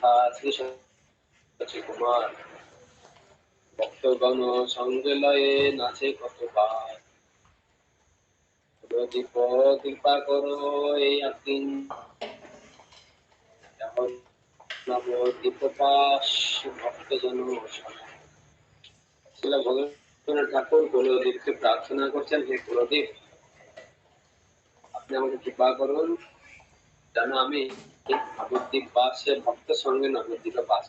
কথা শ্রী সচি কুমার ভক্তগণ সঙ্গে লয়ে নাচে কতবার দীপ কৃপা করো এই আকিন যেমন নব দীপপাশ ভক্তজন শিলা ভগবান ঠাকুর কুলদীপকে প্রার্থনা করছেন, হে কুলদীপ, আপনি আমাকে কৃপা করুন যেন আমি নবদ্বীপ বাসে ভক্ত সঙ্গে নবদ্বীপে বাস।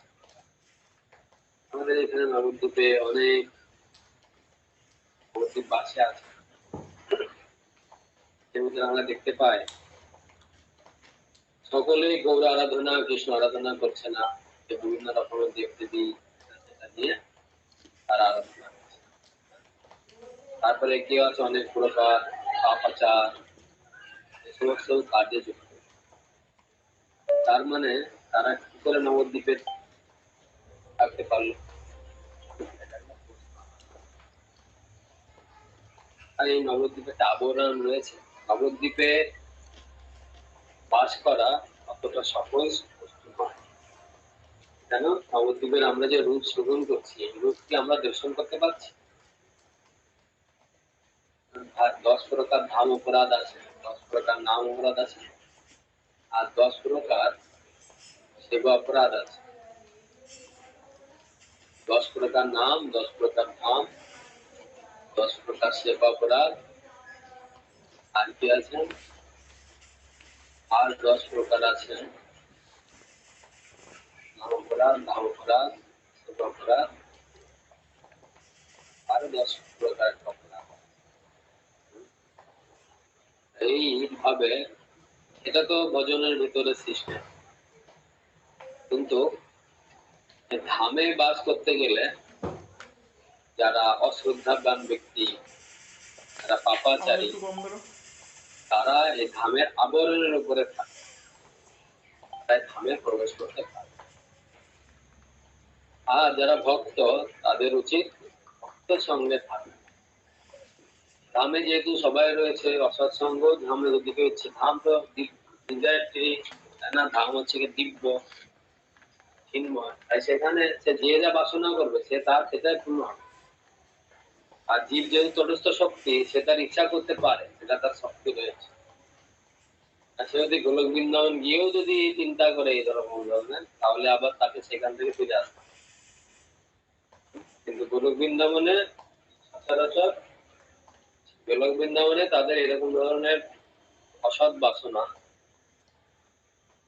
আমাদের এখানে নবদ্বীপে অনেক নবদ্বীপ বাসে আছে, সেগুলো আমরা দেখতে পাই সকলেই গৌর আরাধনা কৃষ্ণ আরাধনা করছে না, বিভিন্ন রকমের দেব দেবী নিয়ে তারা আরাধনা করছে। তারপরে কেউ আছে অনেক প্রকার পাপাচার সমস্ত কাজে যুক্ত। তার মানে তারা কি করে নবদ্বীপে থাকতে পারলো? আর এই নবদ্বীপে একটা আবরণ রয়েছে। নবদ্বীপে বাস করা অতটা সহজ বস্তু নয়। কেন? নবদ্বীপের আমরা যে রূপ শোভন করছি, এই রূপ কি আমরা দর্শন করতে পারছি? 10 প্রকার ধাম অপরাধ আছে, 10 প্রকার নাম অপরাধ আছে, আর 10 প্রকার সেবা অপরাধ আছে। 10 প্রকার নাম, 10 প্রকার ধাম, 10 প্রকার সেবা অপরাধ, আর কি আছে? আর 10 প্রকার আছে নাম অপরাধ, ধাম অপরাধ, সেবা অপরাধ, আর 10 প্রকার অপরাধ। এইভাবে এটা তো ভজনের ভিতরে সিস্টেম, কিন্তু ধামে বাস করতে গেলে যারা অশ্রদ্ধাবান ব্যক্তি, যারা পাপাচারী, তারা এই ধামের আবরণের উপরে থাকে, তাই ধামে প্রবেশ করতে পারে। আর যারা ভক্ত, তাদের উচিত ভক্তের সঙ্গে থাকে। ধামে যেহেতু সবাই রয়েছে, অসৎসঙ্গ ধামের দিকে হচ্ছে। ধাম তো না, ধাম হচ্ছে দিব্য চিন্ময়, তাই সেখানে সে যে যা বাসনা করবে সে তার সেটাই পূর্ণ হবে। আর জীব যেহেতু তটস্থ শক্তি, সে তার ইচ্ছা করতে পারে, সেটা তার শক্তি রয়েছে। আর সে যদি গোলক বৃন্দাবন গিয়েও যদি চিন্তা করে এই ধরনের, তাহলে আবার তাকে সেখান থেকে ফিরে আসবে। কিন্তু গোলক বৃন্দাবনে সচরাচর গোলক বৃন্দাবনে তাদের এরকম ধরনের অসৎ বাসনা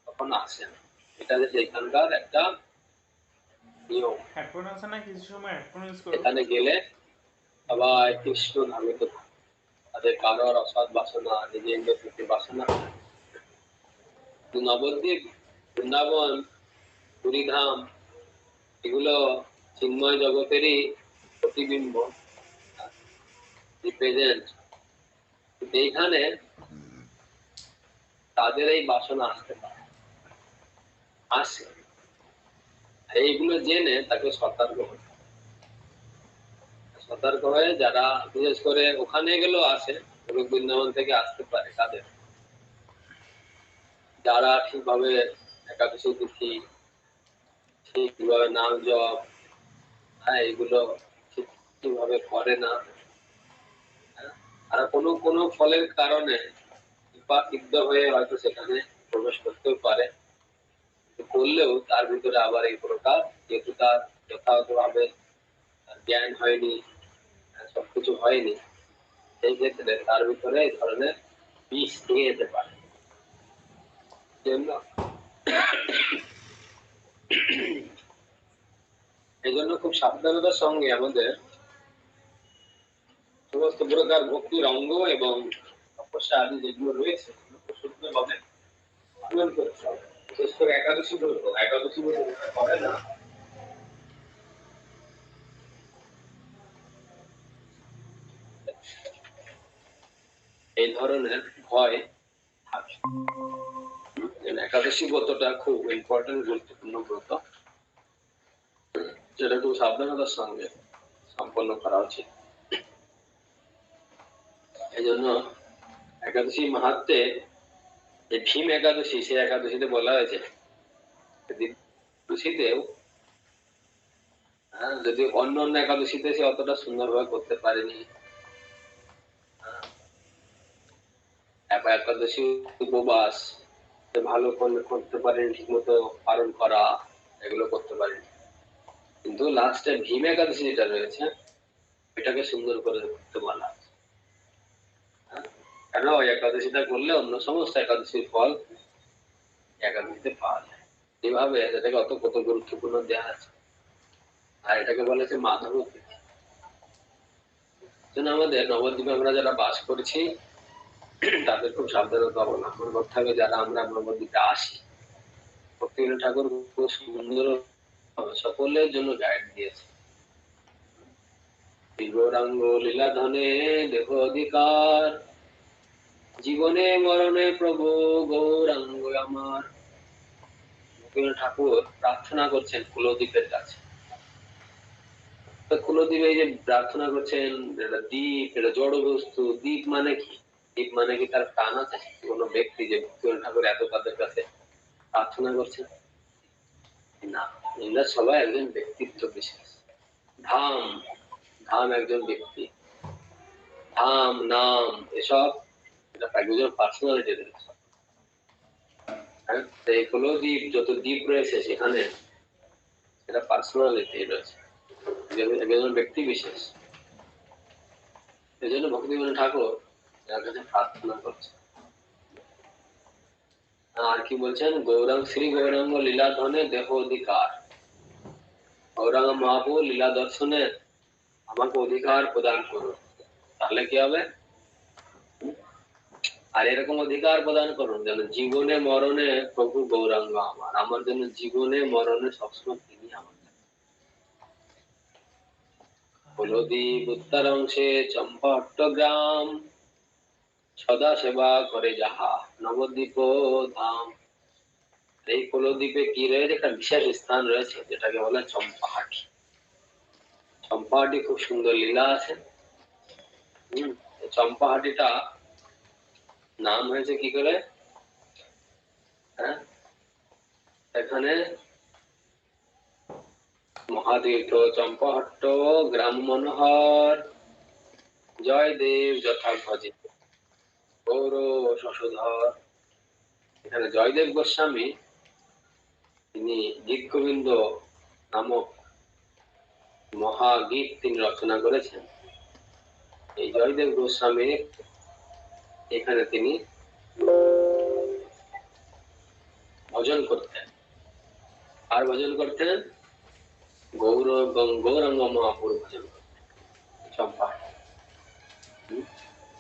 তখন আসে না। এটা যে সেখানকার একটা নিয়ম। এখানে গেলে সবাই কৃষ্ণ ধামিত থাকে, তাদের কারোর অসৎ বাসনা, নিজের প্রতি বাসনা। নবদ্বীপ, বৃন্দাবন, পুরীধাম, এগুলো চিন্ময় জগতেরই প্রতিবিম্ব, রিপ্রেজেন্ট। এইখানে তাদের এই বাসনা আসতে পারে, আসে। এইগুলো জেনে তাকে সতর্ক হতে, সতর্ক হয়ে যারা বিশেষ করে ওখানে গেলেও আসে, গোলক বৃন্দাবন থেকে আসতে পারে তাদের, যারা ঠিকভাবে একাদশী তিথি, ঠিকভাবে নাম জপ, এগুলো ঠিকভাবে করে না, আর কোনো কোনো ফলের কারণে সিদ্ধ হয়ে হয়তো সেখানে প্রবেশ করতেও পারে, করলেও তার ভিতরে আবার এই প্রকার, যেহেতু তার যথাযথভাবে জ্ঞান হয়নি, সবকিছু হয়নি, সেই ক্ষেত্রে তার ভিতরে এই ধরনের বিষ থেকে যেতে পারে। এই জন্য খুব সাবধানতার সঙ্গে আমাদের সমস্ত প্রকার ভক্তির অঙ্গ এবং তপস্যা আদি যেগুলো রয়েছে শুদ্ধভাবে পালন করতে হবে। বিশেষ করে একাদশী ব্রত, একাদশী ব্রত করে না, এই ধরনের ভয় থাকে। একাদশী ব্রতটা খুব ইম্পর্টেন্ট, গুরুত্বপূর্ণ ব্রত, যেটা খুব সাবধানতার সঙ্গে সম্পন্ন করা উচিত। এই জন্য একাদশী মাহাত্মে ভীম একাদশী, সেই একাদশীতে বলা হয়েছে একাদশীতেও যদি অন্য অন্য একাদশীতে সে অতটা সুন্দরভাবে করতে পারেনি, একাদশী উপবাস ভালো করতে পারেনি, ঠিক মতো পালন করা এগুলো করতে পারেনি, কিন্তু লাস্টে ভীম একাদশী যেটা রয়েছে এটাকে সুন্দর করে করতে বলা। কেন ওই একাদশীটা করলে অন্য সমস্ত একাদশীর ফল একাদশীতে পাওয়া যায়। এইভাবে এটাকে অত কত গুরুত্বপূর্ণ দেওয়া আছে। আর এটাকে বলে যে মাধব তিথি। আমাদের নবদ্বীপে আমরা যারা বাস করছি তাদের খুব সাবধানতা অবলম্বন করতে হবে। যারা আমরা নবদ্বীপে আসি, ভক্তিবিনোদ ঠাকুর খুব সুন্দর সকলের জন্য গাইড দিয়েছে। গৌরাঙ্গ লীলা ধনে দেহ অধিকার, জীবনে মরণে প্রভু গৌরাঙ্গ আমার। ভক্তিবিনোদ ঠাকুর প্রার্থনা করছেন কুলদ্বীপের কাছে। কুলদ্বীপে এই যে প্রার্থনা করছেন, এটা দ্বীপ, এটা জড় বস্তু। দ্বীপ মানে কি? দ্বীপ মানে কি তার প্রাণ আছে? কোন ব্যক্তি যে ভক্তিবিনোদ ঠাকুর এত তাদের কাছে প্রার্থনা করছেন না, এরা সবাই একজন ব্যক্তিত্ব বিশেষ। ধাম, ধাম একজন ব্যক্তি, ধাম নাম এসব এটা একজন পার্সোনালিটি রয়েছে। এই কুলদ্বীপ যত দ্বীপ রয়েছে সেখানে এটা পার্সোনালিটি রয়েছে, একজন ব্যক্তি বিশেষ। এই জন্য ভক্তিবিনোদ ঠাকুর এর কাছে প্রার্থনা করছে। আর কি বলছেন? গৌরাঙ্গ শ্রী গৌরাঙ্গ লীলা ধনে দেহ অধিকার। গৌরাঙ্গ মহাপ্রভু লীলা দর্শনে আমাকে অধিকার প্রদান করুন, তাহলে কি হবে? আর এরকম অধিকার প্রদান করুন যেন জীবনে মরণে প্রভু গৌরাঙ্গ আমার, আমার জন্য জীবনে মরণে সবসময় তিনি আমার। কুলদ্বীপ উত্তর অংশে চম্পট গ্রাম, সদা সেবা করে যাহা নবদ্বীপ ধাম। এই কুলদ্বীপে কি রয়েছে? একটা বিশেষ স্থান রয়েছে যেটাকে বলে চম্পাহাটি। চম্পাহাটি খুব সুন্দর লীলা আছে। চম্পাহাটিটা নাম হয়েছে কি করে? এখানে মহাতীর্থ চম্পাহট্ট গ্রাম মনোহর, জয়দেব যথা ভজে গৌর শশধর। এখানে জয়দেব গোস্বামী তিনি গীত গোবিন্দ নামক মহাগীত তিনি রচনা করেছেন। এই জয়দেব গোস্বামী এখানে তিনি ভজন করতেন। আর ভজন করতেন গৌরাঙ্গ মহাপুর ভজন করতেন চম্পাহাট।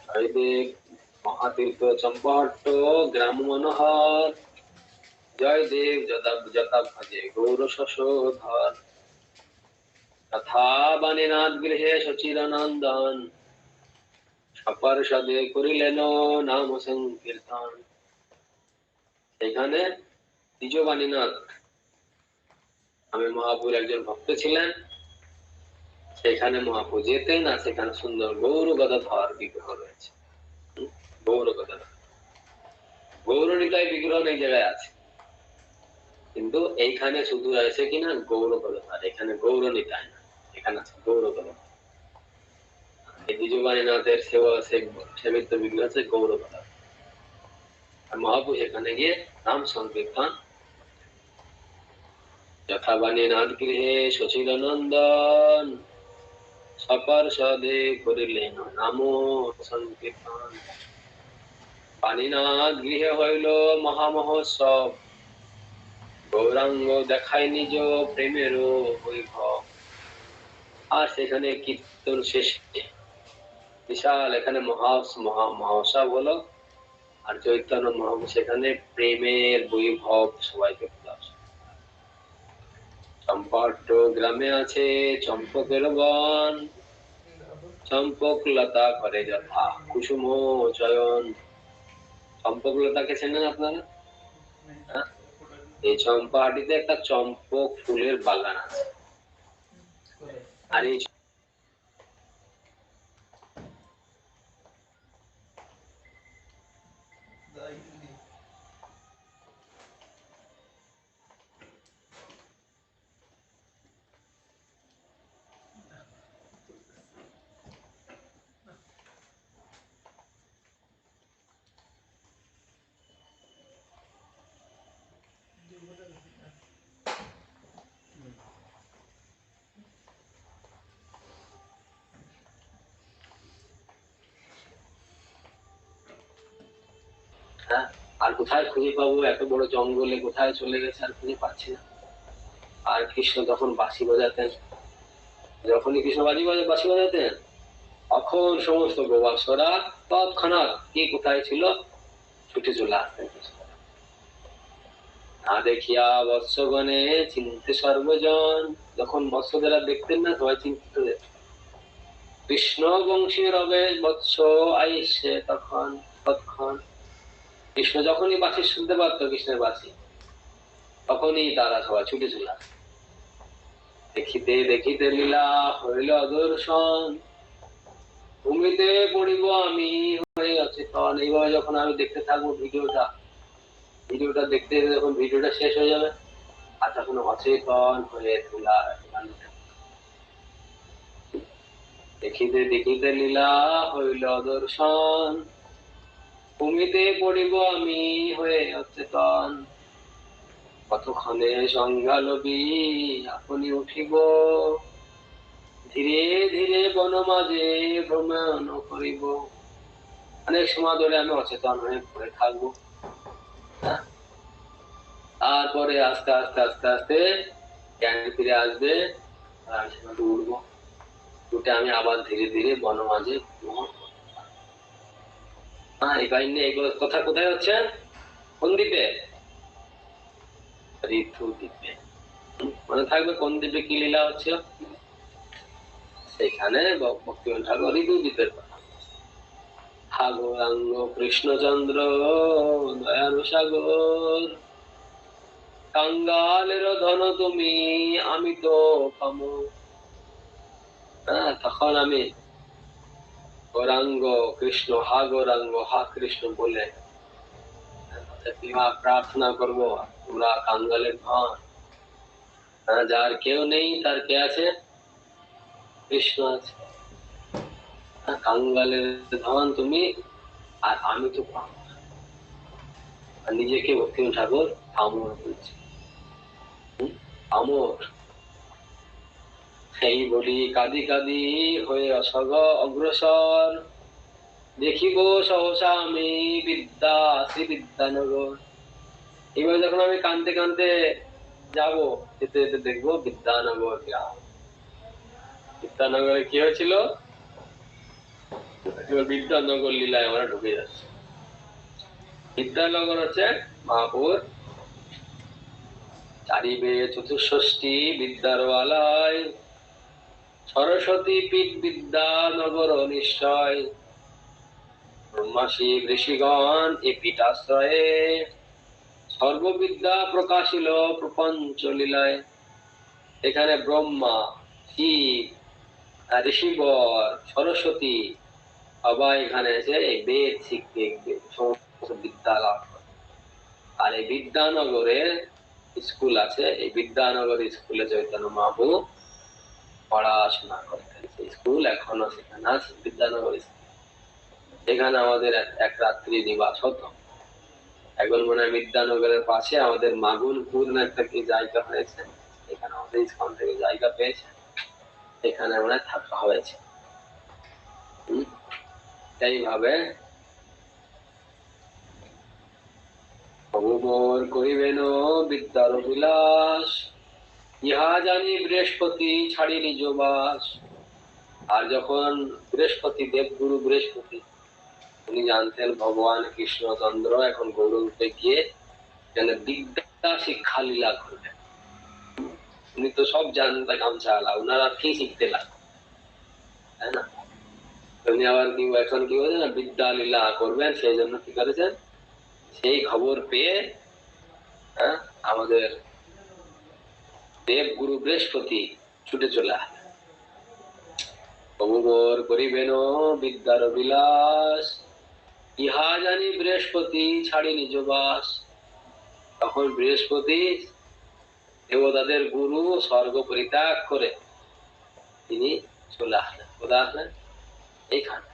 জয়দেব মহাতীর্থ চম্পাহট্ট গ্রাম মনোহর, জয়দেব যথা ভজে গৌর শশধর। তথা বাণীনাথ গৃহে সচিরানন্দন, সপার্ষদে করিলেন নাম সংকীর্তন। সেখানে দ্বিজ বাণীনাথ আমি মহাপুর একজন ভক্ত ছিলেন। সেখানে মহাপুর যেতেন, আর সেখানে সুন্দর গৌর গদাধর বিগ্রহ রয়েছে। গৌর গদাধর, গৌরনিতাই বিগ্রহ এই জায়গায় আছে, কিন্তু এইখানে শুধু রয়েছে কিনা গৌর গদাধর। এখানে গৌরনিতাই না, এখানে আছে গৌর গদাধর। এই দ্বিজবাণীনাথের সেবিত বিগ্রহ আছে গৌর গদাধর। আর মহাপুর এখানে গিয়ে নাম সংকীর্তন। যথা বাণীনাথ গৃহে সচিদানন্দন, সপার্ষদে করিলেন নাম সংকীর্তন। বাণীনাথ গৃহে হইল মহামহোৎসব, গৌরাঙ্গ দেখায় নিজ প্রেমের বৈভব। আর সেখানে কীর্তন শেষে বিশাল এখানে মহোৎসব হলো। আর চৈতন্য মহাপ্রভু সেখানে প্রেমের বৈভব সবাইকে প্রদর্শন। চম্পাহট্ট গ্রামে আছে চম্পকের বন, চম্পক লতা করে যথা কুসুম চয়ন। চম্পক লতাকে চেনেন আপনারা? এই চম্পাহাটিতে একটা চম্পক ফুলের বাগান আছে। আর এই হ্যাঁ, আর কোথায় খুঁজে পাবো, এত বড় জঙ্গলে কোথায় চলে গেছে আর খুঁজে পাচ্ছি না। আর কৃষ্ণ যখন বাঁশি বাজাতেন, যখনই কৃষ্ণ বাঁশি বাজাতেন, তখন সমস্ত গোবাসরা তৎক্ষণাৎ কে কোথায় ছিল ছুটে চলে আসতেন। না দেখিয়া বৎসগণে চিনতে সর্বজন, যখন বৎসদেরা দেখতেন না সবাই চিন্তিত কৃষ্ণ বংশী রবে বৎস আইসে তখন তৎক্ষণ। কৃষ্ণ যখনই বাঁশি শুনতে পারতো, কৃষ্ণের বাঁশি, তখনই তারা সবাই ছুটে চলে আসত। দেখিতে দেখিতে লীলা হইল দর্শন, ভূমিতে পড়িব আমি হয়ে অচেতন। এইভাবে যখন আমি দেখতে থাকবো ভিডিওটা দেখতে যখন ভিডিওটা শেষ হয়ে যাবে, আর তখন অচেতন হয়ে লীলা। দেখিতে দেখিতে লীলা হইল দর্শন, ভূমিতে পড়িব আমি হয়ে অচেতন। কতক্ষণে সংজ্ঞা লবি আপনি উঠিব, ধীরে ধীরে বন মাঝে ভ্রমণ করিব। অনেক সময় ধরে আমি অচেতন হয়ে পড়ে থাকবো, তারপরে আস্তে আস্তে আস্তে আস্তে জ্ঞান ফিরে আসবে, আর আমি সেখানে উঠবো, উঠে আমি আবার ধীরে ধীরে বন মাঝে ভ্রমণ করবো। এই কাহিনী এগুলো কথা কোথায় হচ্ছে? কোন দ্বীপে? ঋতু দ্বীপে। মনে থাকবে কোন দ্বীপে কি লীলা হচ্ছে, সেখানে ভক্তিবন ঠাকুর ঋতু দ্বীপের কথা। গৌরাঙ্গ কৃষ্ণচন্দ্র দয়ালু সাগর, কাঙ্গালের ধন তুমি আমি তো পামো। তখন আমি গৌরাঙ্গ কৃষ্ণ, গৌরাঙ্গ কৃষ্ণ বলে প্রার্থনা করবো, তোমরা কাঙ্গালের ধন। যার কেউ নেই তার কে আছে? কৃষ্ণ আছে। কাঙ্গালের ধন তুমি, আর আমি তো পাবো। আর নিজেকে ভক্তিবন ঠাকুর আমর বলছে, আমর। সেই বলি কাঁদি কাঁদি হয়ে অসগ অগ্রসর, দেখিব সহসা আমি বিদ্যা শ্রী বিদ্যানগর। এবার যখন আমি কানতে কানতে যাবো, যেতে যেতে দেখবো বিদ্যানগর গ্রাম। বিদ্যানগরে কি হয়েছিল? বিদ্যানগর লীলায় আমরা ঢুকে যাচ্ছি। বিদ্যানগর হচ্ছে মহাপুর চারিবে চতুষ্ষষ্ঠী বিদ্যার আলয়, সরস্বতী পীঠ বিদ্যানগর নিশ্চয়। ব্রহ্মাসী ঋষিগণ এ পীঠাশ্রয়ে, সর্ববিদ্যা প্রকাশিল প্রপঞ্চ লীলায়। এখানে ব্রহ্মা, শিব, ঋষিবর, সরস্বতী সবাই এখানে এসে এই বেদ শিখতে সমস্ত বিদ্যা লাভ করে। আর এই বিদ্যানগরে স্কুল আছে, এই বিদ্যানগর স্কুলে চৈতন্য মহাপ্রভু পড়াশোনা করতেন। সেই স্কুল এখনো সেখানে আছে, বিদ্যানগর স্কুল। এখানে আমাদের এক রাত্রি নিবাস হতো। এখন মনে হয় বিদ্যানগরের পাশে আমাদের মাগুনপুর একটা কি জায়গা হয়েছে, এখানে আমাদের স্কুল থেকে জায়গা পেয়েছে, এখানে মনে হয় থাকা হয়েছে। এইভাবে প্রভুর করিবেন বিদ্যার বিলাস, ইহা জানি বৃহস্পতি ছাড়ি নিজ বাস। আর যখন বৃহস্পতি, দেবগুরু বৃহস্পতি, উনি জানতেন ভগবান কৃষ্ণচন্দ্র এখন গৌররূপে গিয়ে বিদ্যা শিক্ষা লীলা করবেন। উনি তো সব জানতেন, গামছা আলা, উনারা কি শিখতে লাগবে, তাই না? উনি আবার কি এখন কি বলছেন, বিদ্যা লীলা করবেন, সেই জন্য কি করেছেন, সেই খবর পেয়ে আমাদের দেবগুরু বৃহস্পতি ছুটে চলে আসেন। প্রভুর করিবেন বিদ্যার বিলাস, ইহা জানি বৃহস্পতি ছাড়ি নিজ বাস। তখন বৃহস্পতি দেবতাদের গুরু স্বর্গ পরিত্যাগ করে তিনি চলে আসলেন। কোথায় আসলেন? এইখানে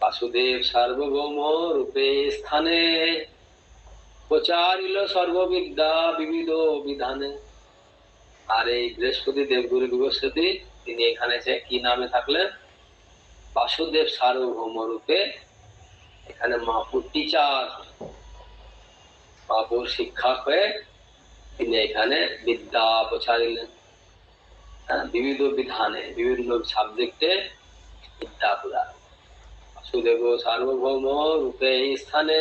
বাসুদেব সার্বভৌম রূপে স্থানে, প্রচারিল সর্ববিদ্যা বিবিধ বিধানে। আর এই বৃহস্পতি, দেবগুরু বৃহস্পতি, তিনি এখানে এসে কি নামে থাকলেন? বাসুদেব সার্বভৌম রূপে এখানে মহাপুর টিচার, মহাপুর শিক্ষক হয়ে তিনি এখানে বিদ্যা প্রচারিলেন। বিবিধ বিধানে বিভিন্ন সাবজেক্টে বিদ্যা প্রদান। বাসুদেব সার্বভৌম রূপে এই স্থানে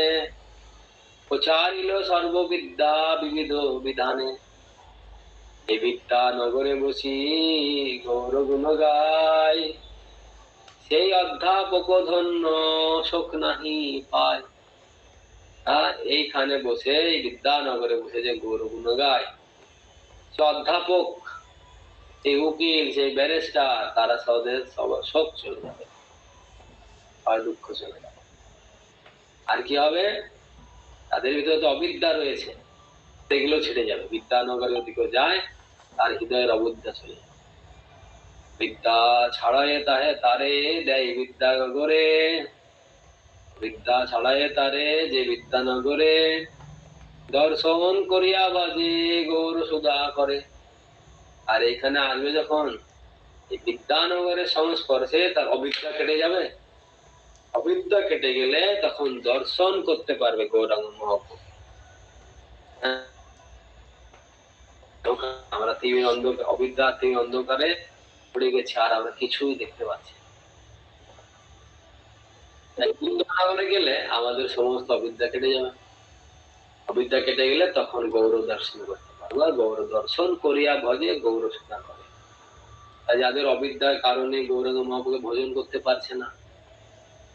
প্রচারিল সর্ববিদ্যা বিবিধ বিধানে। এই বিদ্যা নগরে বসি গৌর গুণ গায়, সেই অধ্যাপক ধন্য শোক নাহি পায়। এইখানে বসে, এই বিদ্যানগরে বসে যে গৌর গুণ গায়, সে অধ্যাপক, সেই উকিল, সেই ব্যারিস্টার, তারা সদের সবার শোক চলে যাবে, আর দুঃখ চলে যাবে। আর কি হবে? তাদের ভিতরে তো অবিদ্যা রয়েছে, সেগুলো ছেড়ে যাবে। বিদ্যানগরে যদি কেউ যায়, তার হৃদয়ের অবিদ্যা চলে যাবে। বিদ্যা ছাড়ায় তাহে তারে দেয় বিদ্যানগরে, বিদ্যা ছাড়ায় তারে যে বিদ্যানগরে, দর্শন করিয়া বাজে গৌর সুধা করে। আর এখানে আসবে যখন, এই বিদ্যানগরের সংস্পর্শে তার অবিদ্যা কেটে যাবে। অবিদ্যা কেটে গেলে তখন দর্শন করতে পারবে গৌরাঙ্গ মহাপ্রভু। আমরা তিমির অন্ধকার, অবিদ্যা তিমির অন্ধকারে পড়ে গেছে, আর আমরা কিছুই দেখতে পাচ্ছি। বিদ্যানগরে গেলে আমাদের সমস্ত অবিদ্যা কেটে যাবে। অবিদ্যা কেটে গেলে তখন গৌর দর্শন করতে পারবো। আর গৌর দর্শন করিয়া ভজে গৌর সুধা করে। যাদের অবিদ্যার কারণে গৌরাঙ্গ মহাপ্রভুকে ভজন করতে পারছে না,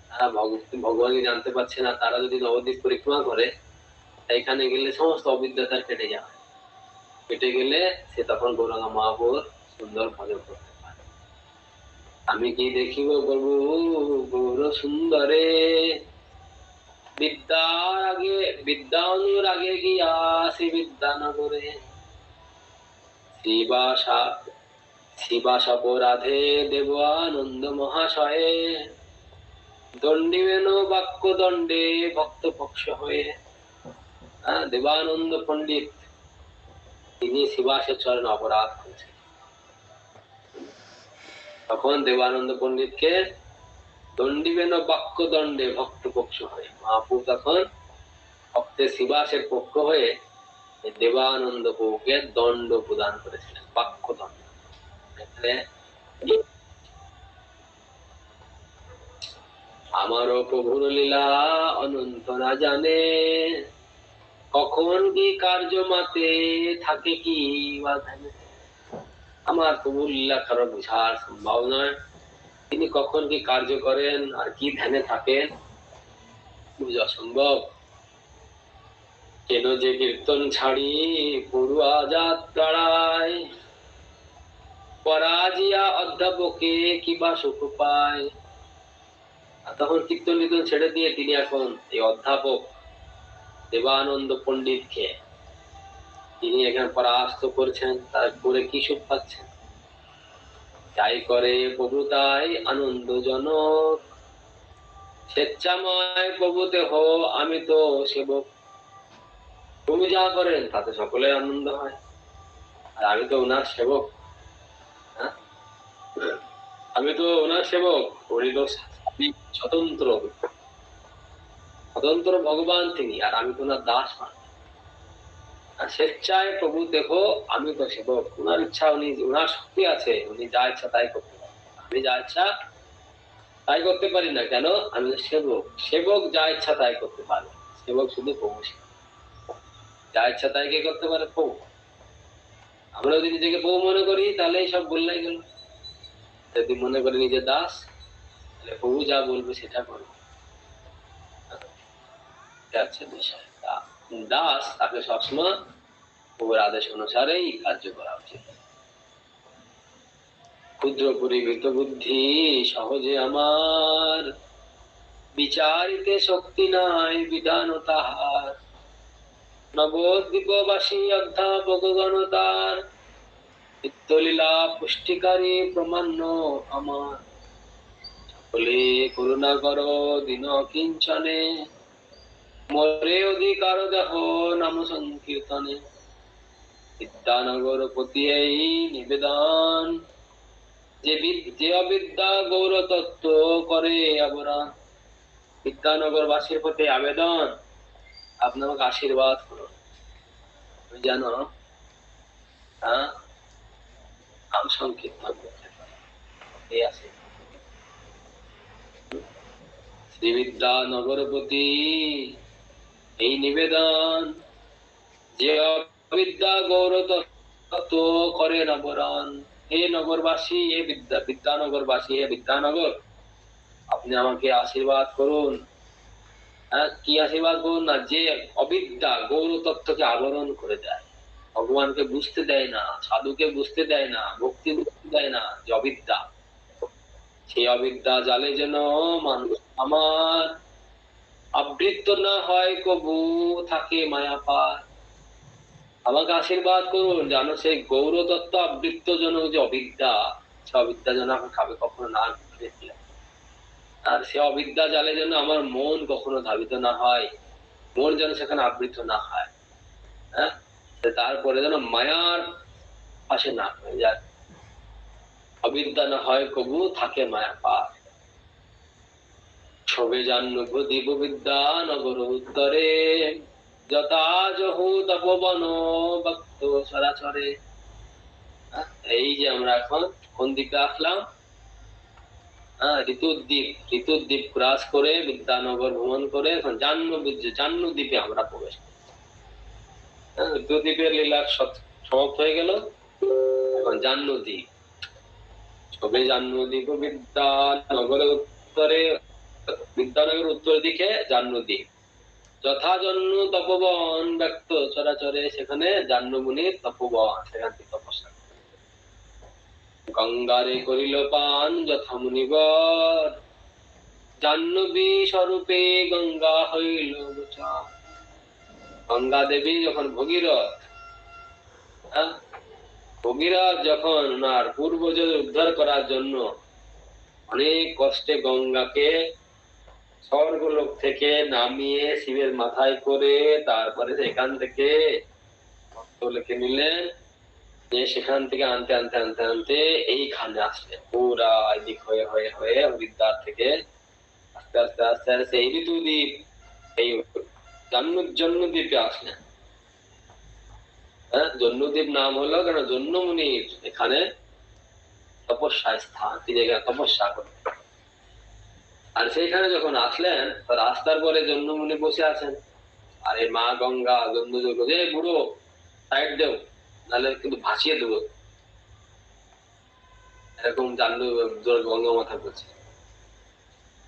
তারা ভগবানকে জানতে পারছে না, তারা যদি নবদ্বীপ পরিক্রমা করে, এখানে গেলে সমস্ত অবিদ্যা তার কেটে যাবে। কেটে গেলে সে তখন গৌরাঙ্গ মহাপ্রভুর সুন্দর ভজন করতে পারে। আমি কি দেখিব প্রভু গৌর সুন্দরে, বিদ্যার আগে বিদ্যা অনুরাগে গিয়া সে বিদ্যানগরে, শিবাস অপরাধে দেব আনন্দ মহাশয়ে, দণ্ডিবেন বাক্য দণ্ডে ভক্ত পক্ষ হয়ে। দেবানন্দ পণ্ডিত তিনি শিবাসের চরণে অপরাধ করেছেন। তখন দেবানন্দ পণ্ডিতকে দণ্ডিবেন বাক্য দণ্ডে ভক্ত পক্ষ হয়ে, মহাপ্রভু তখন ভক্তের শিবাসের পক্ষ হয়ে দেবানন্দ প্রভুকে দণ্ড প্রদান করেছিলেন, বাক্য দণ্ড। আমারও প্রভুর লীলা অনন্ত না জানে, কখন কি কার্য মাতে থাকে কি বাধানে। আমার প্রভুর লীলা কারো বোঝার সম্ভব নয়। তিনি কখন কি কার্য করেন আর কি ধ্যানে থাকেন, বোঝা সম্ভব। কেন যে কীর্তন ছাড়ি পড়ুয়া যাত্রায়, পরাজিয়া অধ্যাপকে কিবা সুখ পায়। তখন কীর্তন ছেড়ে দিয়ে তিনি এখন এই অধ্যাপক দেবানন্দ পণ্ডিতকে তিনি এখানে পরাস্ত করছেন, তারপরে কি সুখ পাচ্ছেন? তাই করে প্রভু তাই আনন্দজনক, স্বেচ্ছাময় প্রভুতে হো আমি তো সেবক। প্রভু যা করেন তাতে সকলের আনন্দ হয়, আর আমি তো ওনার সেবক। আমি তো ওনার সেবক। স্বতন্ত্র স্বতন্ত্র ভগবান তিনি, আর আমি তো ওনার দাস। স্বেচ্ছায় প্রভু দেখো আমি তো সেবক। ওনার ইচ্ছা, উনি ওনার শক্তি আছে, উনি যা ইচ্ছা তাই করতে পারেন। আমি যা ইচ্ছা তাই করতে পারি না। কেন? আমি সেবক। সেবক যা ইচ্ছা তাই করতে পারে। সেবক শুধু প্রভু, যা ইচ্ছা তাই কে করতে পারে? প্রভু। আমরা যদি নিজেকে প্রভু মনে করি তাহলে সব বললাই গেল। যদি মনে করি নিজে দাস, তাহলে প্রভু যা বলবে সেটা করবো। বিষয় দাস, তাকে সবসময় প্রভুর আদেশ অনুসারেই কার্য করা উচিত। ক্ষুদ্র পরিবৃত বুদ্ধি সহজে আমার, বিচারিতে শক্তি নাই বিধান তাহার। নবদ্বীপবাসী অধ্যাপক গণতার, নিত্যলীলা পুষ্টিকারী প্রমাণ্য আমার। সকলে করুণা কর দিন কিঞ্চনে, মরে অধিকার দেহ নাম সংকীর্তনে। বিদ্যানগর প্রতি এই নিবেদন, যে অবিদ্যা গৌর তত্ত্ব করে আবরণ। বিদ্যানগরবাসীর প্রতি আবেদন, আপনি আমাকে আশীর্বাদ করুন যেন নাম সংকীর্তন করতে পারি। এই আছে শ্রী বিদ্যানগরপতি এই নিবেদন, যে অবিদ্যা গৌর তত্ত্ব করে নবরণ। হে নগরবাসী, হে বিদ্যানগরবাসী, হে বিদ্যানগর, আপনি আমাকে আশীর্বাদ করুন। কি আশীর্বাদ করুন না? যে অবিদ্যা গৌর তত্ত্বকে আবরণ করে দেয়, ভগবানকে বুঝতে দেয় না, সাধুকে বুঝতে দেয় না, ভক্তি বুঝতে দেয় না, যে অবিদ্যা, সেই অবিদ্যা জালে যেন মানুষ আমার আবৃত্ত না হয়, কবু থাকে মায়া পার। আমাকে আশীর্বাদ করুন যেন সেই গৌর তত্ত্ব আবৃত্ত যেন যে অবিদ্যা, সে অবিদ্যা যেন আমাকে খাবে কখনো না, আর সে অবিদ্যা জালে যেন আমার মন কখনো ধাবিত না হয়, মন যেন সেখানে আবৃত না হয়। হ্যাঁ, তারপরে যেন মায়ার পাশে না হয়ে যায়, অবিদ্যা না হয় কবু থাকে মায়া পার। সবে জান্নব দিব বিদ্যা নগর উত্তরে, যথা জহু তপবন ভক্ত সরাসরে। এই যে আমরা এখন কোন দিকে আসলাম? ঋতুদ্বীপ ক্রস করে বিদ্যানগর ভ্রমণ করে এখন জাহ্নু দ্বীপে আমরা প্রবেশ করি। ঋতুদ্বীপের লীলা সমাপ্ত হয়ে গেল, এখন জাহ্নু দ্বীপ। সবে জাহ্নু দ্বীপ বিদ্যানগরের উত্তরে, বিদ্যানগরের উত্তর দিকে জাহ্নু দ্বীপ, যথা জন্মু তপবন ব্যক্ত চরাচরে, সেখানে জাহ্নু মুনির তপবন, সেখান থেকে তপস্যা। গঙ্গারে করিল পান যথা মুনিবর, জাহ্নবী স্বরূপে গঙ্গা হইল গোচর। গঙ্গা দেবী যখন ভগীরথ যখন ওনার পূর্বজের উদ্ধার করার জন্য অনেক কষ্টে গঙ্গাকে স্বর্গলোক থেকে নামিয়ে শিবের মাথায় করে তারপরে সেখান থেকে লিখে নিলেন, যে সেখান থেকে আনতে আনতে আনতে আনতে এইখানে আসলেন, পুরা এদিক হয়ে হয়ে হয়ে হরিদ্বার থেকে আস্তে আস্তে আস্তে আস্তে এই ঋতুদ্বীপ, এই জন্মদ্বীপে আসলেন। জন্মদ্বীপ নাম হলো কেন? জন্ম মুনির এখানে তপস্যার স্থান, তিনি এখানে তপস্যা করেন। আর সেইখানে যখন আসলেন, রাস্তার পরে জন্ম মুনি বসে আছেন, আর এই মা গঙ্গা জন্মযোগ, বুড়ো সাইড দেও, নাহলে কিন্তু ভাসিয়ে দেবো, এরকম গঙ্গা মাথা করছে।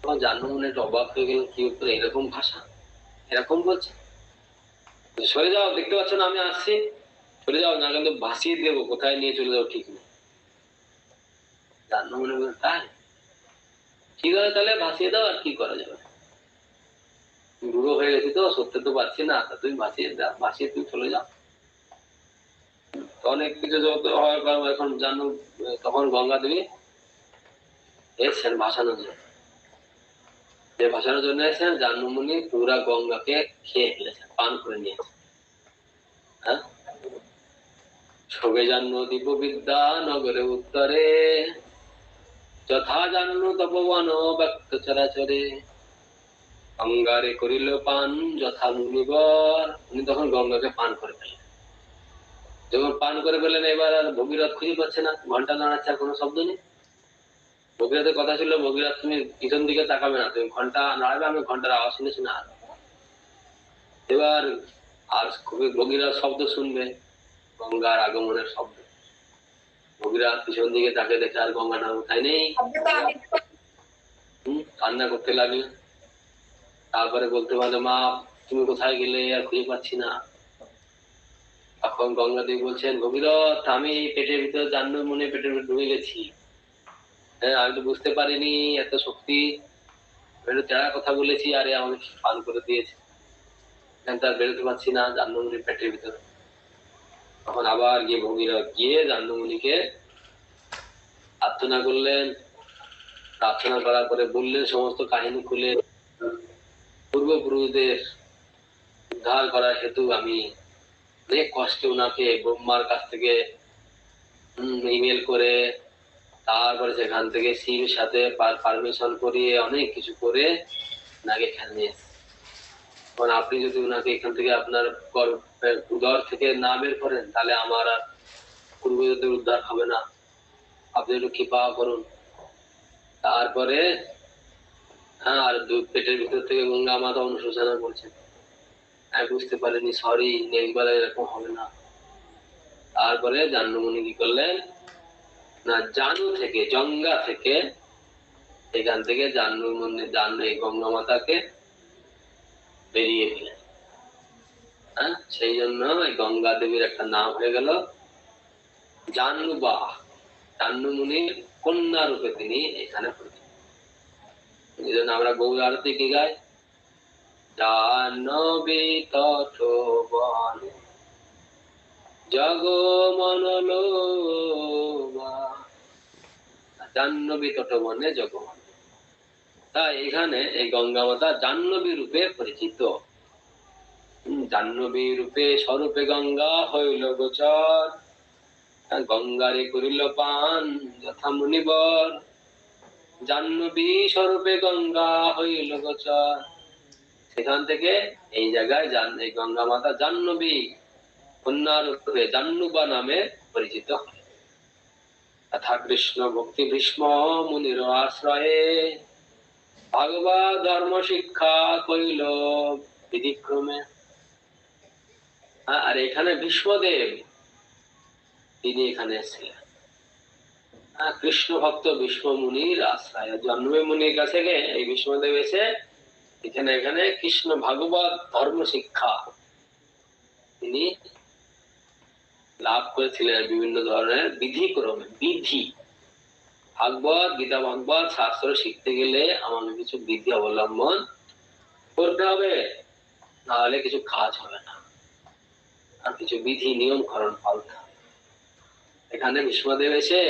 তখন জাহ্নু মুনি অবাক হয়ে গেল, কি উত্তর, এরকম ভাষা, এরকম বলছে, সরে যাও, দেখতে পাচ্ছ না আমি আসছি, চলে যাও, না কিন্তু ভাসিয়ে দেবো, কোথায় নিয়ে চলে যাও ঠিক নেই। জাহ্নু মুনি বলে, তাই ঠিক আছে, তাহলে ভাসিয়ে দাও, আর কি করা যাবে, বুড়ো হয়ে গেছি তো, সত্যি তো পারছি না, তুমি ভাসিয়ে দাও, ভাসিয়ে তুমি চলে যাও। অনেক কিছু হওয়ার কারণ এখন জানো, তখন গঙ্গা দেবী এসছেন ভাসানোর জন্য, যে ভাসানোর জন্য এসেছেন, জাহ্নু মুনি পুরা গঙ্গাকে খেয়ে ফেলেছেন, পান করে নিয়েছেন। হ্যাঁ, সবে জাহ্নু দ্বীপ বিদ্যা নগরে উত্তরে, যথা জাহ্নু তপবন ব্যক্ত চরাচরে, গঙ্গারে করিল পান যথা মুনিবর। উনি তখন গঙ্গাকে পান করে ফেলেন। যখন পান করে ফেলেন, এবার আর ভগীরথ খুঁজে পাচ্ছে না, ঘন্টা নাড়াচ্ছে, আর কোনো শব্দ নেই। ভগীরথের কথা ছিল, ভগীরথ তুমি পিছন দিকে তাকাবে না, তুমি ঘন্টা নাড়াবে, আমি ঘন্টার আওয়াজ শুনেছি না। এবার আর ভগীরথ শব্দ শুনবে, গঙ্গার আগমনের শব্দ। ভগীরথ পিছন দিকে তাকে দেখে, আর গঙ্গাটা কোথায় নেই, কান্না করতে লাগলো। তারপরে বলতে পারলো, মা তুমি কোথায় গেলে, আর খুঁজে পাচ্ছি না। তখন গঙ্গা দেবী বলছেন, ভগীরথ আমি পেটের ভিতরে জাহ্নু মুনি পেটের ভিতরে ঢুকে গেছি, হ্যাঁ আমি তো বুঝতে পারিনি এত শক্তি, যারা কথা বলেছি, আরে আমাকে পান করে দিয়েছে, তার বেরোতে পারছি না জাহ্নু মুনির পেটের ভিতরে। তখন আবার গিয়ে ভগীরথ গিয়ে জাহ্নু মুনিকে প্রার্থনা করলেন। প্রার্থনা করার পরে বললেন সমস্ত কাহিনী খুলে, পূর্বপুরুষদের উদ্ধার করার হেতু আমি অনেক কষ্টে ওনাকে ব্রহ্মার কাছ থেকে ইমেল করে, তারপরে সেখান থেকে শিবের সাথে পারমিশন করিয়ে অনেক কিছু করে নাকে খেয়াল নিয়েছে। কারণ আপনি যদি ওনাকে এখান থেকে আপনার উদর থেকে না বের করেন, তাহলে আমার আর পূর্বজদের উদ্ধার হবে না। আপনি একটু কৃপা করুন। তারপরে আর পেটের ভিতর থেকে গঙ্গা মাতা অনুশোচনা করছেন। আমি বুঝতে পারিনি, সরি, নেক্সট এরকম হবে না। তারপরে জাহ্নবী কি করলেন না, জানু থেকে, জঙ্গা থেকে, এখান থেকে জাহ্নবী গঙ্গা মাতাকে বেরিয়ে দিলেন। হ্যাঁ, সেই জন্য গঙ্গা দেবীর একটা নাম হয়ে গেল জাহ্নবা। জাহ্নমুনির কন্যা রূপে তিনি এখানে পরিচিত। এই জন্য আমরা গৌর আরতি কি গাই, জাহ্নবী তটবনে জগমনলোমা, জাহ্নবী তটবনে জগমন। তাই এখানে এই গঙ্গা মাতা জাহ্নবী রূপে পরিচিত। জাহ্নবী রূপে স্বরূপে গঙ্গা হইল গোচর, গঙ্গারে করিল পান যথা মুনিবর। জাহ্নবী স্বরূপে গঙ্গা হইল গোচর। সেখান থেকে এই জায়গায় এই গঙ্গা মাতা জাহ্নবী কন্যা রূপে জাহ্নুবা নামে পরিচিত হয়। তথা কৃষ্ণ ভক্তি ভীষ্ম মুনির আশ্রয়ে ভাগবত ধর্ম শিক্ষা কইল বিধিক্রমে। আর এখানে ভীষ্মদেব তিনি এখানে এসেছিলেন। কৃষ্ণ ভক্ত ভীষ্ম মুনির আশ্রয়, জাহ্নবী মুনির কাছে গিয়ে এই ভীষ্মদেব এসে এখানে কৃষ্ণ ভাগবত ধর্ম শিক্ষা তিনি লাভ করেছিলেন। বিভিন্ন ধরনের বিধি ক্রমে, বিধি ভাগবত গীতা ভাগবত শাস্ত্র শিখতে গেলে আমাকে কিছু বিধি অবলম্বন করতে হবে, নাহলে কিছু কাজ হবে না। আর কিছু বিধি নিয়মকরণ পালতে হবে। এখানে ভীষ্মদেব এসে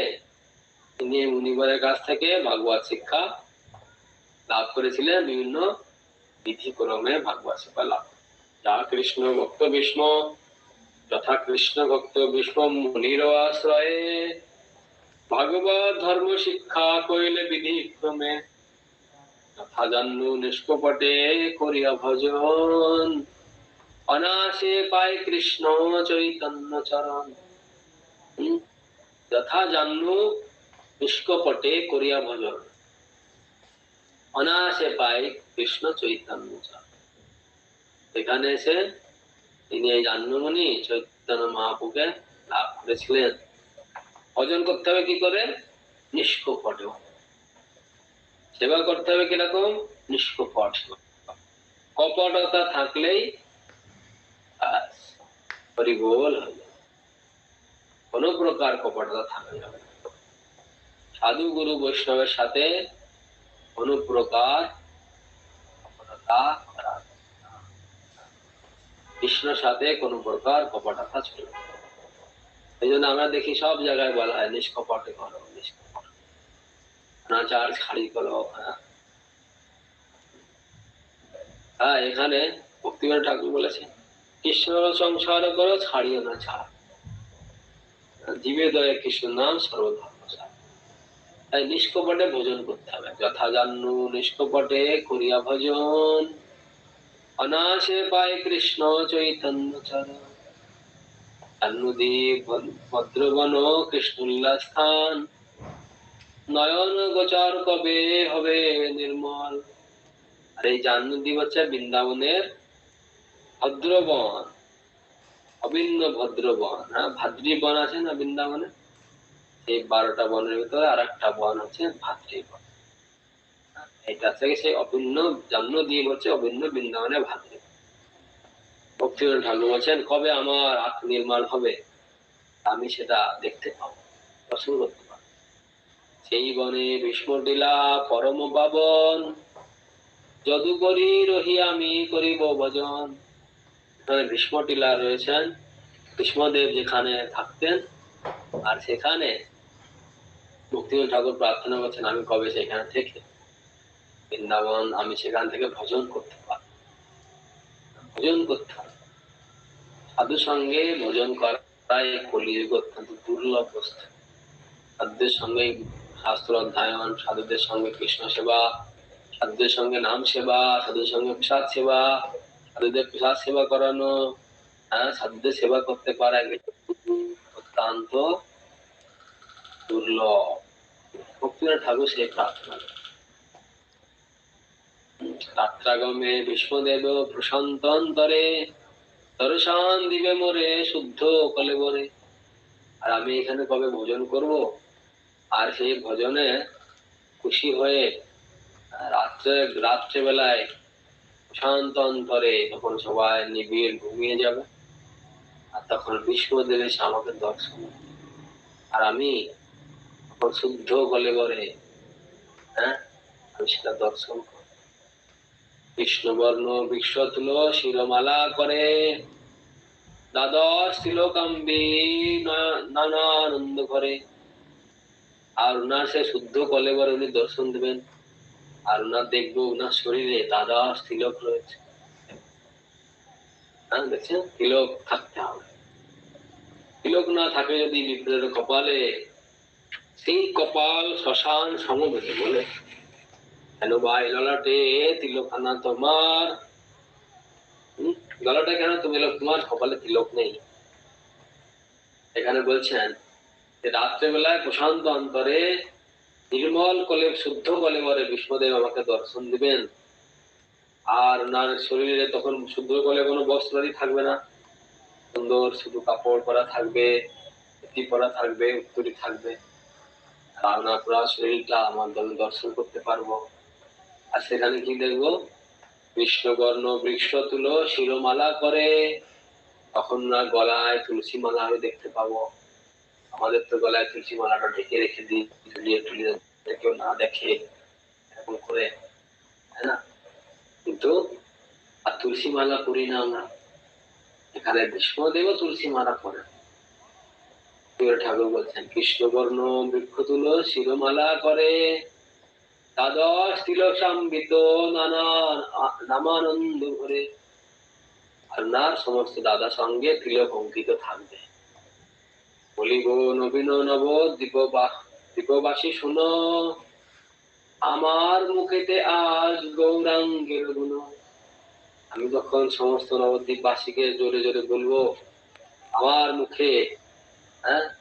তিনি মুনিবরের কাছ থেকে ভাগবত শিক্ষা লাভ করেছিলেন। বিভিন্ন বিধি ক্রমে ভাগবত শিক্ষা লাভ, যা কৃষ্ণ ভক্ত ভীষ্ম, যথা কৃষ্ণ ভক্ত ভীষ্ম মুনির আশ্রয়ে ভাগবত ধর্ম শিক্ষা কইলে বিধি ক্রমে। যথা জাহ্নু নিষ্কপটে করিয়া ভজন, অনাসে পায় কৃষ্ণ চৈতন্য চরণ। যথা জাহ্নু নিষ্কপটে করিয়া ভজন, অনায়াসে পায় কৃষ্ণ চৈতন্য চরণ। এখানে এসে তিনি এই জাহ্নবী চৈতন্য মহাপ্রভুকে লাভ করেছিলেন। ভজন করতে হবে কি করে? নিষ্কপটে। সেবা করতে হবে কিরকম? নিষ্কপট। কপটতা থাকলেই হরিবোল হয়ে যাবে। কোন প্রকার কপটতা থাকা যাবে না। সাধু গুরু বৈষ্ণবের সাথে কোন প্রকার কপটতা করা, কৃষ্ণের সাথে কোন প্রকার কপটতা চলবে না। এই জন্য আমরা দেখি সব জায়গায় বলা হয় নিষ্কপটে করো, নিষ্কপট, অনাচার ছাড়ি করো। হ্যাঁ, এখানে ভক্তিবিনোদ ঠাকুর বলেছেন কৃষ্ণ সংসার করো, ছাড়িও না ছাড়, জীবে দয়ে কৃষ্ণ নাম সর্বধর্ম সার। তাই নিষ্কপটে ভোজন করতে হবে। যথা জাহ্নু নিষ্কপটে করিয়া ভজন, অনাসে পায় কৃষ্ণ চৈতন্য চরণ। জাহ্নুদ্বীপ ভদ্রবন কৃষ্ণোল্লাস স্থান, নয়ন গোচর কবে হবে নির্মল। আর এই জাহ্নুদ্বীপ হচ্ছে বৃন্দাবনের ভদ্রবন, অভিন্ন ভদ্রবন। হ্যাঁ, ভাদ্রীবন আছে না বৃন্দাবনে, এই 12টা বনের ভিতরে আর একটা বন হচ্ছে ভাদ্রীবন। এটা থেকে সেই অভিন্ন জাহ্নুদ্বীপ হচ্ছে অভিন্ন বৃন্দাবনে ভাদ্রীবন। ভক্তিবিনোদ ঠাকুর বলছেন কবে আমার আত্ম নির্মাণ হবে, আমি সেটা দেখতে পাবো, দর্শন করতে পারবো। সেই বনে ভীষ্মটিলা পরম পাবন, যদু করি রহি আমি করিব ভজন। এখানে ভীষ্মটিলা রয়েছেন, ভীষ্মদেব যেখানে থাকতেন, আর সেখানে ভক্তিবিনোদ ঠাকুর প্রার্থনা করছেন আমি কবে সেখানে থেকে বৃন্দাবন, আমি সেখান থেকে ভজন করতে পারবো। ভজন করতে হবে, সাধু সঙ্গে ভজন করাই কলিযুগ অত্যন্ত দুর্লভ বস্তু। সাধুদের সঙ্গে শাস্ত্র অধ্যয়ন, সাধুদের সঙ্গে কৃষ্ণ সেবা, সাধুদের সঙ্গে নাম সেবা, সাধুদের সঙ্গে প্রসাদ সেবা, সাধুদের প্রসাদ সেবা করানো, সাধুদের সেবা করতে পারা অত্যন্ত দুর্লভ। ভক্তিনাথ ঠাকুর সেই প্রার্থনা রাত্রাগমে বিষ্ণুদেব প্রশান্ত অন্তরে দর্শন দিবে মোরে শুদ্ধ কলেবরে। আর আমি এখানে কবে ভোজন করব, আর সেই ভজনে খুশি হয়ে রাত্রে বেলায় শান্ত অন্তরে তখন সবাই নিবিড় ঘুমিয়ে যাবে, আর তখন বিষ্ণুদেব এসে আমাকে দর্শন, আর আমি তখন শুদ্ধ কলেবরে আমি সেটা দর্শন করব। কৃষ্ণবর্ণ বৃক্ষতুল শিরমালা করে দ্বাদশ তিলকাম্বী নানানন্দ করে। আর উনার সে শুদ্ধ কলেবরে উনি দর্শন দেবেন, আর উনার দেখবো উনার শরীরে দ্বাদশ তিলক রয়েছে। দেখছেন, তিলক থাকতে হবে। তিলক না থাকে যদি বিপ্রের কপালে, সেই কপাল শ্মশান সমবেত বলে। কেন ভাই ললাটে তিলকানা তোমার, ললাটে কেন তুমি তোমার কপালে তিলক নেই? এখানে বলছেন যে রাত্রেবেলায় প্রশান্ত অন্তরে নির্মল কলে শুদ্ধ কলেবরে বিষ্ণুদেব আমাকে দর্শন দিবেন, আর ওনার শরীরে তখন শুদ্ধ কলে কোনো বস্ত্রাদি থাকবে না, সুন্দর শুধু কাপড় পরা থাকবে, ধুতি পরা থাকবে, উত্তরী থাকবে, আর ওনার পুরা শরীরটা আমার দর্শন করতে পারবো। আর সেখানে কি দেখবো? কৃষ্ণবর্ণ বৃক্ষতুল শিরমালা করে, তখন না গলায় তুলসী মালা আমি দেখতে পাবো। আমাদের তো গলায় তুলসী মালাটা ঢেকে রেখে দিই, ঝুলিয়ে ঝুলিয়ে কেউ না দেখে এরকম করে, তাই না? কিন্তু আর তুলসী মালা করি না আমরা। এখানে বিষ্ণুদেব তুলসী মালা করে। ঠাকুর বলছেন কৃষ্ণবর্ণ বৃক্ষতুল শিরমালা করে দ্বাদশ তিলক সম্বিত নামানন্দ ভরে। আর নার সমস্ত দাদা সঙ্গে তিলক অঙ্কিত থাকবে। বলিব নবীন নব দীপবাসী শুনো, আমার মুখেতে আজ গৌরাঙ্গের গুণ। আমি যখন সমস্ত নবদ্বীপবাসীকে জোরে জোরে বলবো আমার মুখে,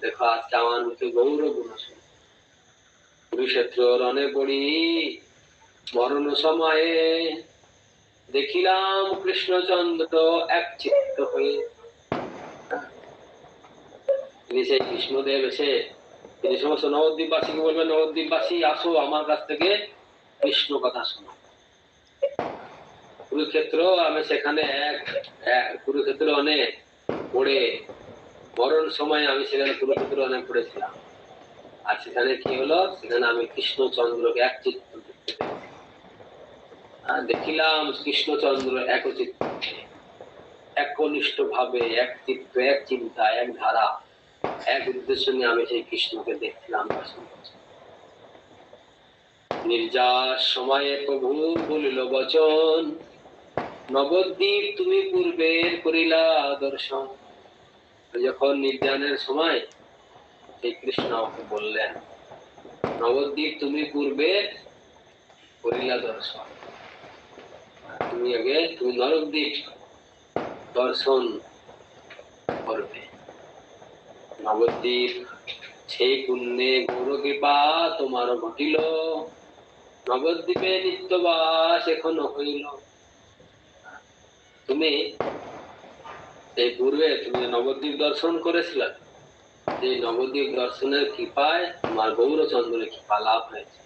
দেখো আজকে আমার মুখে গৌর গুণ শুনো। কুরুক্ষেত্র রণে পড়ি মরণ সময়ে দেখিলাম কৃষ্ণচন্দ্র এক চিত্ত হয়ে। তিনি সেই কৃষ্ণদেব এসে তিনি সমস্ত নবদ্বীপবাসীকে বলবেন, নবদ্বীপবাসী আসো আমার কাছ থেকে কৃষ্ণ কথা শোনো। কুরুক্ষেত্র আমি সেখানে কুরুক্ষেত্র অনেক পড়ে মরণ সময় আমি সেখানে কুরুক্ষেত্র অনেক পড়েছিলাম। আর সেখানে কি হলো? সেখানে আমি কৃষ্ণচন্দ্রকে এক চিত্ত দেখিলাম, কৃষ্ণচন্দ্র একচিত্ত একনিষ্ঠ ভাবে এক চিত্ত এক চিন্তা এক ধারা এক উদ্দেশ্য নিয়ে আমি সেই কৃষ্ণকে দেখছিলাম। নির্যাস সময়ে প্রভু বলিল বচন, নবদ্বীপ তুমি পূর্বের করিলা দর্শন। যখন নির্যানের সময় সেই কৃষ্ণ আমাকে বললেন, নবদ্বীপ তুমি পূর্বে করিলা দর্শন, তুমি আগে তুমি নবদ্বীপ দর্শন করবে। নবদ্বীপ সেই পুণ্যে গৌর কৃপা তোমার ঘটিল, নবদ্বীপে নিত্যবাস এখন হইল। তুমি এই পূর্বে তুমি নবদ্বীপ দর্শন করেছিলে, সেই নবদ্বীপ দর্শনের কৃপায় তোমার গৌরচন্দ্রের কৃপা লাভ হয়েছে,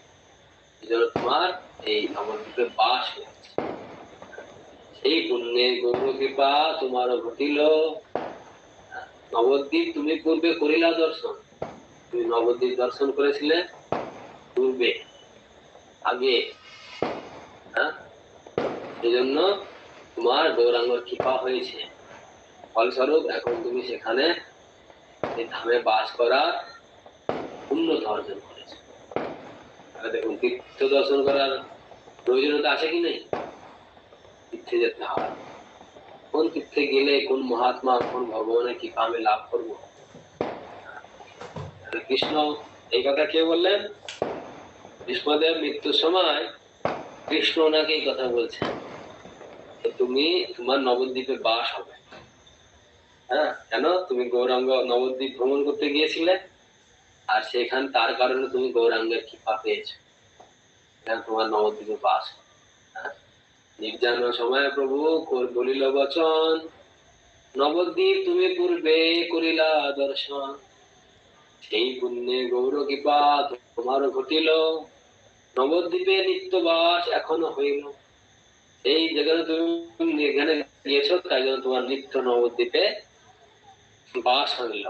এই জন্য তোমার এই নবদ্বীপে বাস হয়েছে। সেই পুণ্যে গৌর কৃপা তোমার ঘটিল, নবদ্বীপ তুমি পূর্বে করিলা দর্শন। তুমি নবদ্বীপ দর্শন করেছিলে পূর্বে, আগে, সেই জন্য তোমার গৌরাঙ্গর কৃপা হয়েছে। ফলস্বরূপ এখন তুমি সেখানে ধামে বাস করার উন্নত অর্জন করেছে। দেখুন, তীর্থ দর্শন করার প্রয়োজনীয়তা আছে কি নেই? তীর্থে যেতে হয়। কোন তীর্থে গেলে কোন মহাত্মা কোন ভগবানের কৃপা আমি লাভ করবো? কৃষ্ণ এই কথা কে বললেন? ভীষ্মদেব মৃত্যুর সময় কৃষ্ণ ওনাকে এই কথা বলছে, তুমি তোমার নবদ্বীপে বাস হবে। হ্যাঁ, কেন? তুমি গৌরাঙ্গ নবদ্বীপ ভ্রমণ করতে গিয়েছিলে, আর সেখান তার কারণে তুমি গৌরাঙ্গের কৃপা পেয়েছো, তোমার নবদ্বীপে বাস। নির্জন সময় প্রভু বলিল বচন, নবদ্বীপ তুমি পূর্বে করিলা দর্শন, সেই পুণ্যে গৌর কৃপা তোমার ঘটিল, নবদ্বীপে নিত্যবাস এখনো হইল। এই যেখানে তুমি এখানে গিয়েছো, তাই জন্য তোমার নিত্য নবদ্বীপে বাস হইল।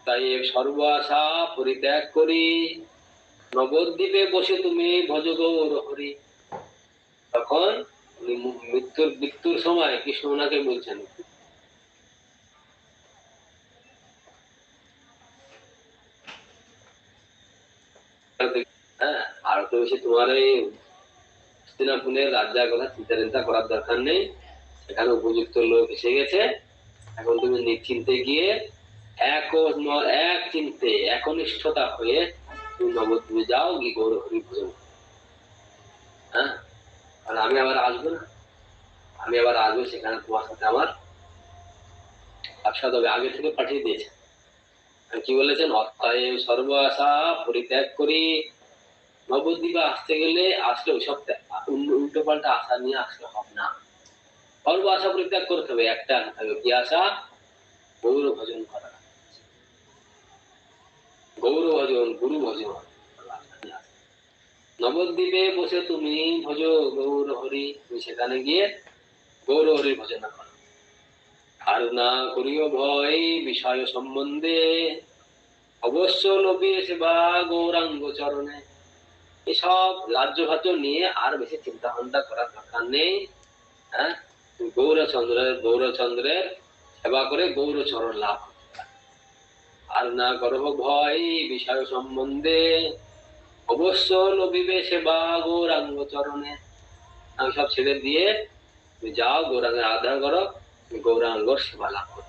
তাই সর্ব আশা পরিত্যাগ করি, নবদ্বীপে বসে তুমি ভজ গৌর হরি। তখন মৃত্যুর সময় কৃষ্ণ ওনাকে বলছেন, হ্যাঁ, আর তো বেশি তোমার এই হস্তিনাপুরের রাজ্যের কথা চিন্তা করার দরকার নেই, সেখানে উপযুক্ত লোক এসে গেছে। এখন তুমি নিশ্চিন্তে গিয়ে এক চিন্তে একনিষ্ঠতা হয়ে তুমি নবদ্বীপে যাও, গিয়ে গৌর হরি ভজন। হ্যাঁ, আর আমি আবার আসবো না, আমি আবার আসবো, সেখানে তোমার সাথে আমার সাক্ষাৎ হবে। আগে থেকে পাঠিয়ে দিয়েছে। কি বলেছেন? অতএব সর্ব আশা পরিত্যাগ করি, নবদ্বীপে আসতে গেলে আসলে ওইসব উল্টো পাল্টা আশা নিয়ে আসলে হবে না। সর্ব আশা পরিত্যাগ করতে হবে, একটা আশা থাকবে, কি আশা? গৌর ভজন করা, গৌর ভজন, গুরু ভজন। নবদ্বীপে বসে তুমি ভজ গৌর হরি, তুমি সেখানে গিয়ে গৌর হরি ভজন করো। আর না করিও ভয় বিষয় সম্বন্ধে, অবশ্য লোভী সেবা গৌরাঙ্গ চরণে। এসব রাজ্য ভাজ্য নিয়ে আর বেশি চিন্তা ভাবনা করার দরকার নেই। হ্যাঁ, গৌরচন্দ্রের সেবা করে গৌরচরণ লাভ করতে পারে। আর না করব ভয় বিষয় সম্বন্ধে, অবশ্য লোভিবে সেবা গৌরাঙ্গ চরণে। আমি সব ছেড়ে দিয়ে তুমি যাও, গৌরাঙ্গের আরাধনা করো, তুমি গৌরাঙ্গর সেবা লাভ করো।